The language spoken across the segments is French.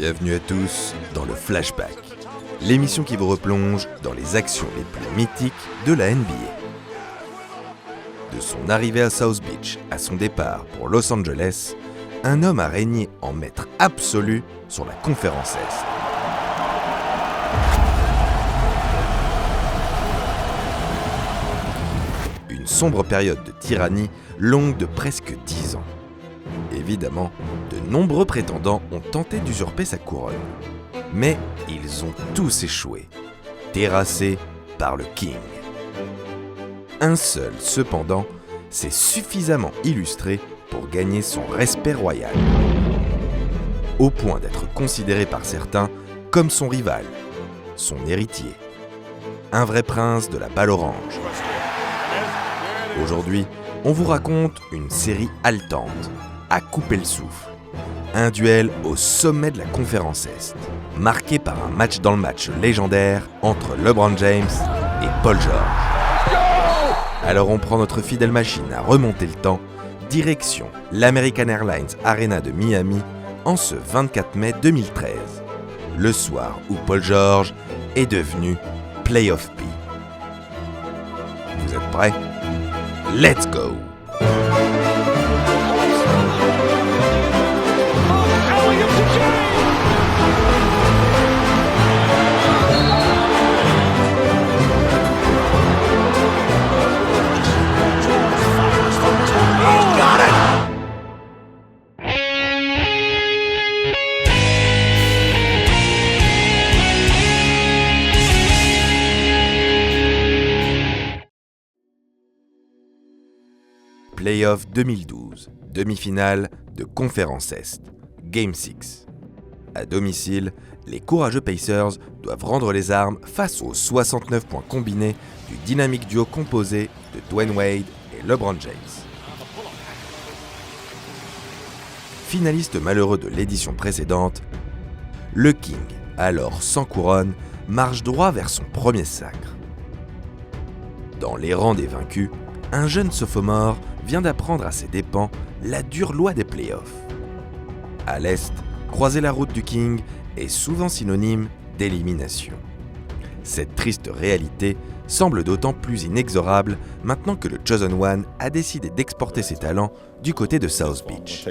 Bienvenue à tous dans le Flashback, l'émission qui vous replonge dans les actions les plus mythiques de la NBA. De son arrivée à South Beach à son départ pour Los Angeles, un homme a régné en maître absolu sur la conférence Est. Une sombre période de tyrannie longue de presque 10 ans. Évidemment, de nombreux prétendants ont tenté d'usurper sa couronne. Mais ils ont tous échoué, terrassés par le King. Un seul, cependant, s'est suffisamment illustré pour gagner son respect royal, au point d'être considéré par certains comme son rival, son héritier, un vrai prince de la balle orange. Aujourd'hui, on vous raconte une série haletante, à couper le souffle. Un duel au sommet de la conférence Est, marqué par un match dans le match légendaire entre LeBron James et Paul George. Alors on prend notre fidèle machine à remonter le temps, direction l'American Airlines Arena de Miami en ce 24 mai 2013, le soir où Paul George est devenu Playoff P. Vous êtes prêts? Let's go! Playoff 2012, demi-finale de Conférence Est, Game 6. À domicile, les courageux Pacers doivent rendre les armes face aux 69 points combinés du dynamique duo composé de Dwayne Wade et LeBron James. Finaliste malheureux de l'édition précédente, le King, alors sans couronne, marche droit vers son premier sacre. Dans les rangs des vaincus, un jeune sophomore vient d'apprendre à ses dépens la dure loi des playoffs. À l'Est, croiser la route du King est souvent synonyme d'élimination. Cette triste réalité semble d'autant plus inexorable maintenant que le Chosen One a décidé d'exporter ses talents du côté de South Beach.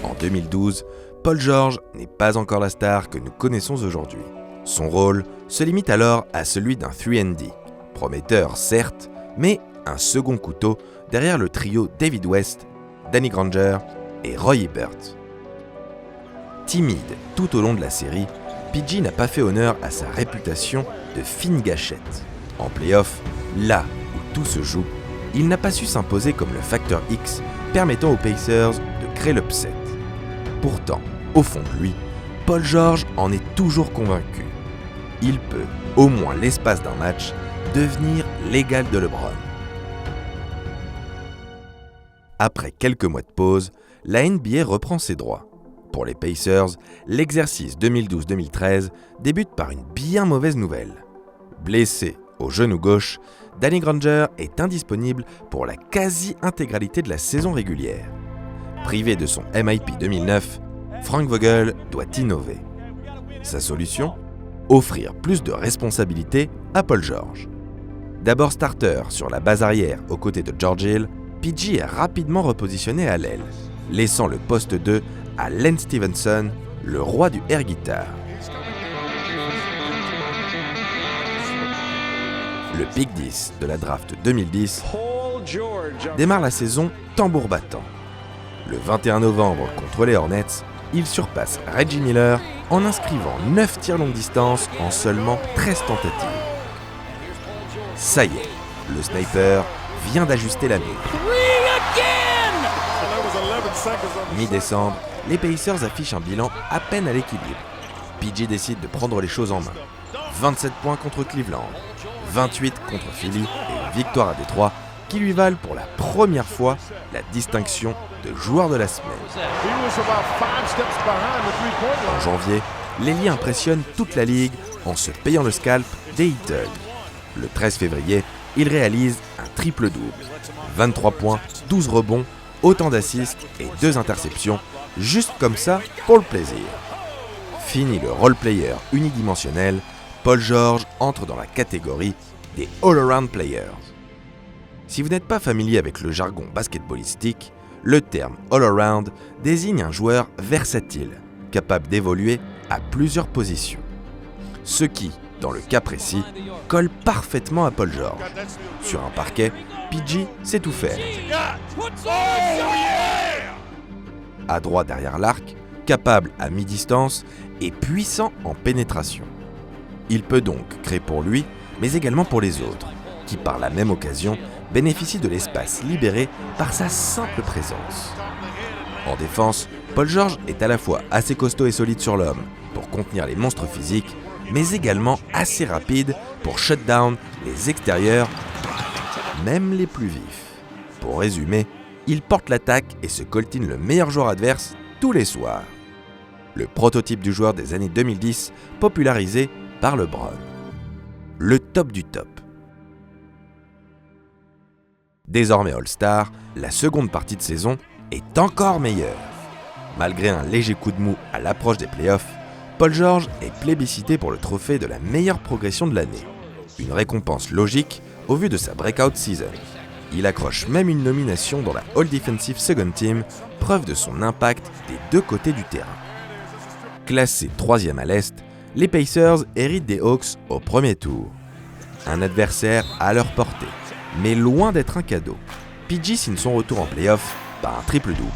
En 2012, Paul George n'est pas encore la star que nous connaissons aujourd'hui. Son rôle se limite alors à celui d'un 3&D, prometteur certes, mais un second couteau derrière le trio David West, Danny Granger et Roy Hibbert. Timide tout au long de la série, PG n'a pas fait honneur à sa réputation de fine gâchette. En play-off, là où tout se joue, il n'a pas su s'imposer comme le facteur X permettant aux Pacers de créer l'upset. Pourtant, au fond de lui, Paul George en est toujours convaincu. Il peut, au moins l'espace d'un match, devenir l'égal de LeBron. Après quelques mois de pause, la NBA reprend ses droits. Pour les Pacers, l'exercice 2012-2013 débute par une bien mauvaise nouvelle. Blessé au genou gauche, Danny Granger est indisponible pour la quasi-intégralité de la saison régulière. Privé de son MIP 2009, Frank Vogel doit innover. Sa solution ? Offrir plus de responsabilités à Paul George. D'abord starter sur la base arrière aux côtés de George Hill, PG est rapidement repositionné à l'aile, laissant le poste 2 à Len Stevenson, le roi du air guitar. Le pick 10 de la draft 2010 démarre la saison tambour battant. Le 21 novembre contre les Hornets, il surpasse Reggie Miller en inscrivant 9 tirs longue distance en seulement 13 tentatives. Ça y est, le sniper vient d'ajuster la mire. Mi-décembre, les Pacers affichent un bilan à peine à l'équilibre. PG décide de prendre les choses en main. 27 points contre Cleveland, 28 contre Philly et une victoire à Détroit qui lui valent pour la première fois la distinction de joueur de la semaine. En janvier, l'ailier impressionne toute la ligue en se payant le scalp des Heatles. Le 13 février, il réalise un triple-double. 23 points, 12 rebonds, autant d'assists et 2 interceptions juste comme ça pour le plaisir. Fini le role-player unidimensionnel, Paul George entre dans la catégorie des all-around players. Si vous n'êtes pas familier avec le jargon basketballistique, le terme all-around désigne un joueur versatile, capable d'évoluer à plusieurs positions. Ce qui, dans le cas précis, colle parfaitement à Paul George. Sur un parquet, PG sait tout faire. À droit derrière l'arc, capable à mi-distance et puissant en pénétration. Il peut donc créer pour lui, mais également pour les autres, qui par la même occasion bénéficient de l'espace libéré par sa simple présence. En défense, Paul George est à la fois assez costaud et solide sur l'homme pour contenir les monstres physiques, mais également assez rapide pour shut down les extérieurs, même les plus vifs. Pour résumer, il porte l'attaque et se coltine le meilleur joueur adverse tous les soirs. Le prototype du joueur des années 2010 popularisé par LeBron. Le top du top. Désormais All-Star, la seconde partie de saison est encore meilleure. Malgré un léger coup de mou à l'approche des playoffs, Paul George est plébiscité pour le trophée de la meilleure progression de l'année. Une récompense logique au vu de sa breakout season. Il accroche même une nomination dans la All Defensive Second Team, preuve de son impact des deux côtés du terrain. Classés 3e à l'Est, les Pacers héritent des Hawks au premier tour. Un adversaire à leur portée, mais loin d'être un cadeau. PG signe son retour en playoff par un triple-double.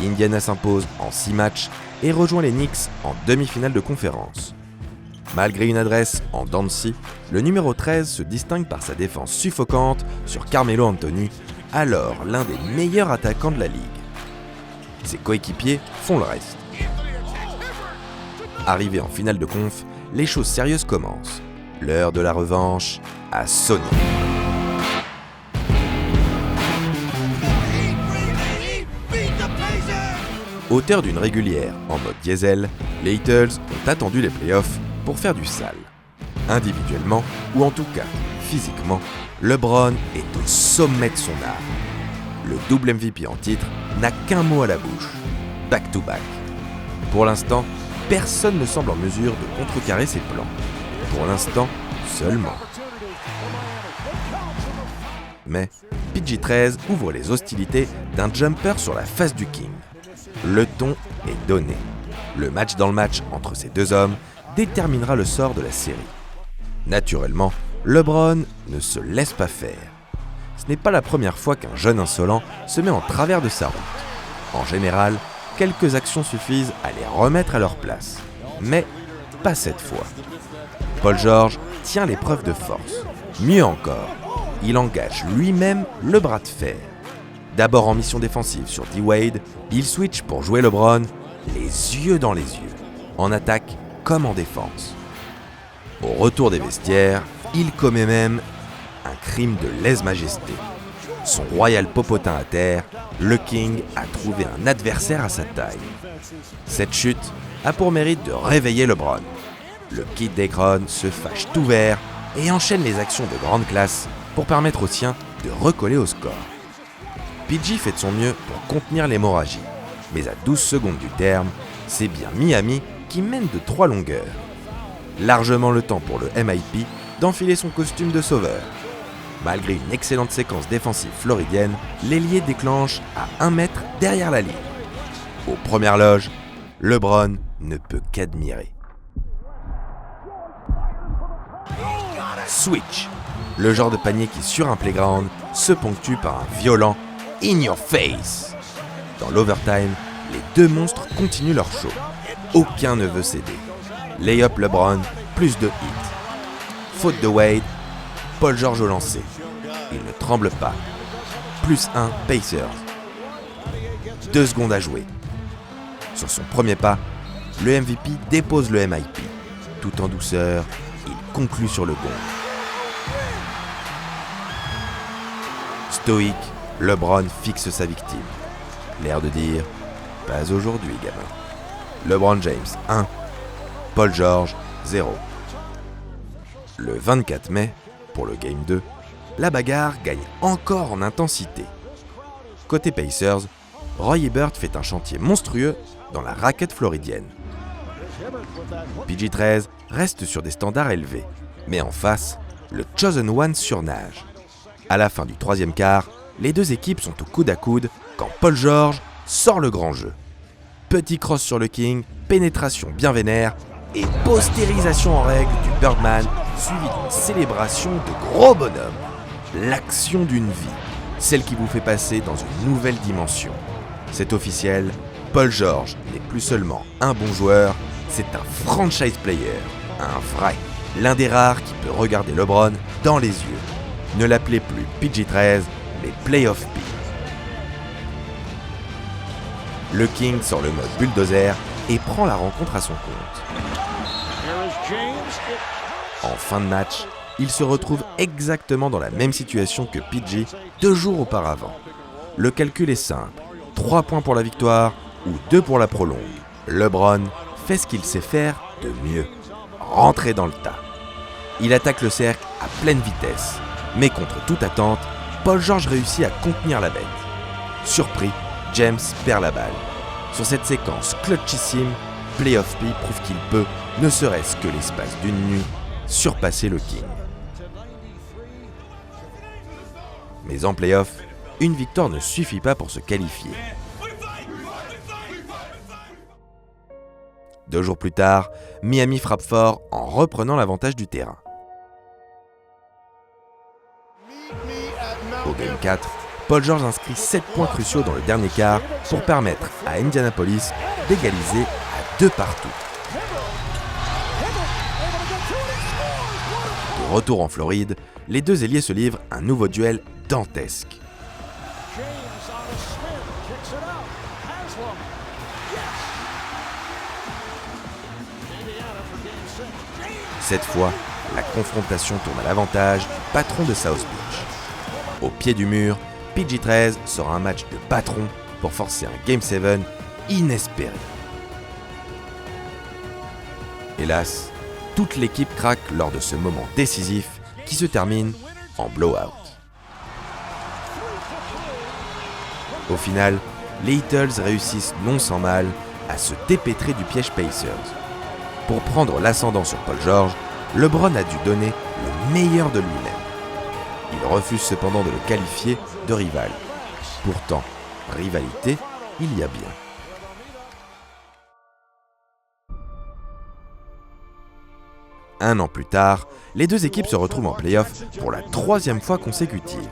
Indiana s'impose en 6 matchs et rejoint les Knicks en demi-finale de conférence. Malgré une adresse en dents de scie, le numéro 13 se distingue par sa défense suffocante sur Carmelo Anthony, alors l'un des meilleurs attaquants de la ligue. Ses coéquipiers font le reste. Arrivé en finale de conf, les choses sérieuses commencent. L'heure de la revanche a sonné. Auteur d'une régulière en mode diesel, les Heatles ont attendu les playoffs pour faire du sale. Individuellement, ou en tout cas physiquement, LeBron est au sommet de son art. Le double MVP en titre n'a qu'un mot à la bouche, back-to-back. Pour l'instant, personne ne semble en mesure de contrecarrer ses plans. Pour l'instant, seulement. Mais PG-13 ouvre les hostilités d'un jumper sur la face du King. Le ton est donné. Le match dans le match entre ces deux hommes déterminera le sort de la série. Naturellement, LeBron ne se laisse pas faire. Ce n'est pas la première fois qu'un jeune insolent se met en travers de sa route. En général, quelques actions suffisent à les remettre à leur place. Mais pas cette fois. Paul George tient l'épreuve de force. Mieux encore, il engage lui-même le bras de fer. D'abord en mission défensive sur D-Wade, il switch pour jouer LeBron les yeux dans les yeux, en attaque comme en défense. Au retour des vestiaires, il commet même un crime de lèse-majesté. Son royal popotin à terre, le King a trouvé un adversaire à sa taille. Cette chute a pour mérite de réveiller LeBron. Le Kid d'Akron se fâche tout vert et enchaîne les actions de grande classe pour permettre aux siens de recoller au score. PG fait de son mieux pour contenir l'hémorragie, mais à 12 secondes du terme, c'est bien Miami qui mène de 3 longueurs. Largement le temps pour le MIP d'enfiler son costume de sauveur. Malgré une excellente séquence défensive floridienne, l'ailier déclenche à 1 mètre derrière la ligne. Aux premières loges, LeBron ne peut qu'admirer. Switch, le genre de panier qui sur un playground se ponctue par un violent « in your face ». Dans l'overtime, les deux monstres continuent leur show. Aucun ne veut céder. Layup LeBron, plus de hits. Faute de Wade, Paul George au lancer. Il ne tremble pas. Plus 1 Pacers. 2 secondes à jouer. Sur son premier pas, le MVP dépose le MIP. Tout en douceur, il conclut sur le gong. Stoïque, LeBron fixe sa victime. L'air de dire « Pas aujourd'hui, gamin ». LeBron James 1, Paul George 0. Le 24 mai, pour le Game 2, la bagarre gagne encore en intensité. Côté Pacers, Roy Hibbert fait un chantier monstrueux dans la raquette floridienne. PG-13 reste sur des standards élevés, mais en face, le Chosen One surnage. À la fin du troisième quart, les deux équipes sont au coude à coude quand Paul George sort le grand jeu. Petit cross sur le King, pénétration bien vénère et postérisation en règle du Birdman, suivi d'une célébration de gros bonhomme. L'action d'une vie, celle qui vous fait passer dans une nouvelle dimension. C'est officiel, Paul George n'est plus seulement un bon joueur, c'est un franchise player, un vrai, l'un des rares qui peut regarder LeBron dans les yeux. Ne l'appelez plus PG-13, mais Playoff P. Le King sort le mode bulldozer et prend la rencontre à son compte. En fin de match, il se retrouve exactement dans la même situation que PG 2 jours auparavant. Le calcul est simple, 3 points pour la victoire ou 2 pour la prolongue. LeBron fait ce qu'il sait faire de mieux, rentrer dans le tas. Il attaque le cercle à pleine vitesse, mais contre toute attente, Paul George réussit à contenir la bête. Surpris, James perd la balle. Sur cette séquence clutchissime, Playoff P prouve qu'il peut, ne serait-ce que l'espace d'une nuit, surpasser le King. Mais en playoff, une victoire ne suffit pas pour se qualifier. 2 jours plus tard, Miami frappe fort en reprenant l'avantage du terrain. Au Game 4, Paul George inscrit 7 points cruciaux dans le dernier quart pour permettre à Indianapolis d'égaliser à 2 partout. De retour en Floride, les deux ailiers se livrent un nouveau duel dantesque. Cette fois, la confrontation tourne à l'avantage du patron de South Beach. Au pied du mur, PG-13 sort un match de patron pour forcer un Game 7 inespéré. Hélas, toute l'équipe craque lors de ce moment décisif qui se termine en blowout. Au final, les Heatles réussissent non sans mal à se dépêtrer du piège Pacers. Pour prendre l'ascendant sur Paul George, LeBron a dû donner le meilleur de lui-même. Il refuse cependant de le qualifier de rival. Pourtant, rivalité, il y a bien. Un an plus tard, les deux équipes se retrouvent en play-off pour la 3e fois consécutive.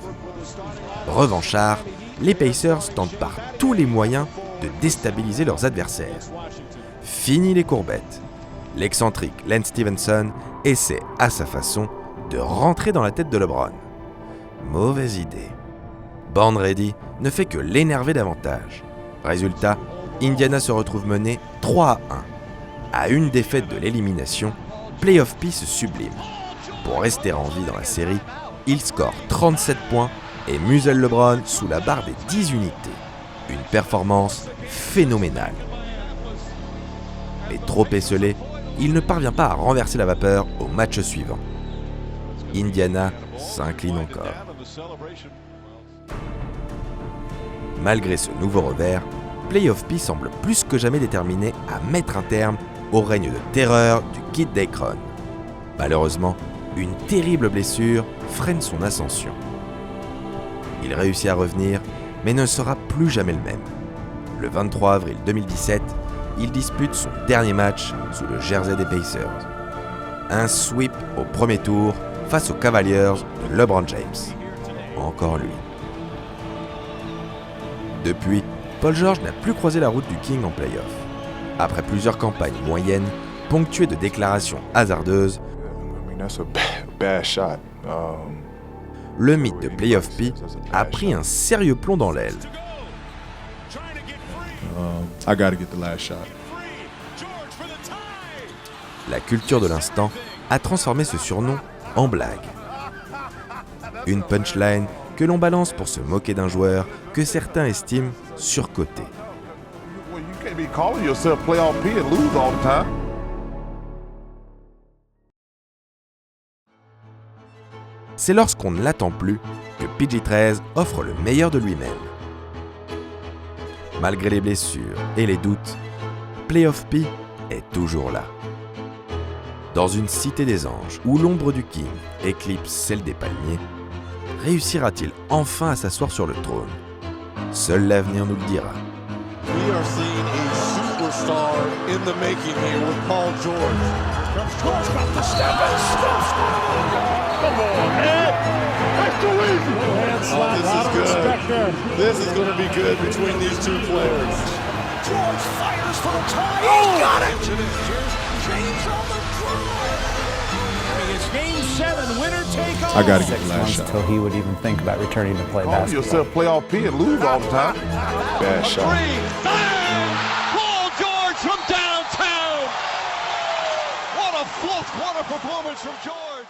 Revanchards, les Pacers tentent par tous les moyens de déstabiliser leurs adversaires. Fini les courbettes. L'excentrique Lance Stephenson essaie à sa façon de rentrer dans la tête de LeBron. Mauvaise idée. Born Ready ne fait que l'énerver davantage. Résultat, Indiana se retrouve mené 3-1. À une défaite de l'élimination, Playoff P se sublime. Pour rester en vie dans la série, il score 37 points et muselle LeBron sous la barre des 10 unités. Une performance phénoménale. Mais trop esselé, il ne parvient pas à renverser la vapeur au match suivant. Indiana s'incline encore. Malgré ce nouveau revers, Playoff P semble plus que jamais déterminé à mettre un terme au règne de terreur du Kid Dacron. Malheureusement, une terrible blessure freine son ascension. Il réussit à revenir, mais ne sera plus jamais le même. Le 23 avril 2017, il dispute son dernier match sous le jersey des Pacers. Un sweep au premier tour face aux Cavaliers de LeBron James. Encore lui. Depuis, Paul George n'a plus croisé la route du King en play-off. Après plusieurs campagnes moyennes, ponctuées de déclarations hasardeuses, le mythe de Playoff P a pris un sérieux plomb dans l'aile. La culture de l'instant a transformé ce surnom en blague. Une punchline que l'on balance pour se moquer d'un joueur que certains estiment surcoté. C'est lorsqu'on ne l'attend plus que PG-13 offre le meilleur de lui-même. Malgré les blessures et les doutes, Playoff P est toujours là. Dans une cité des anges où l'ombre du King éclipse celle des palmiers, réussira-t-il enfin à s'asseoir sur le trône? Seul l'avenir nous le dira. We are seeing a superstar in the making here with Paul George. George got the step and stuff. Come on, man. That's too easy. Oh, this is good. This is going to be good between these two players. George fires for the tie. He got it. Here's James on the drive. It's game 7, winner take all. I got to get the last shot. Until he would even think about returning to play Call basketball. yourself playoff P and lose all the time. Bad shot. Paul George from downtown. What a performance from George.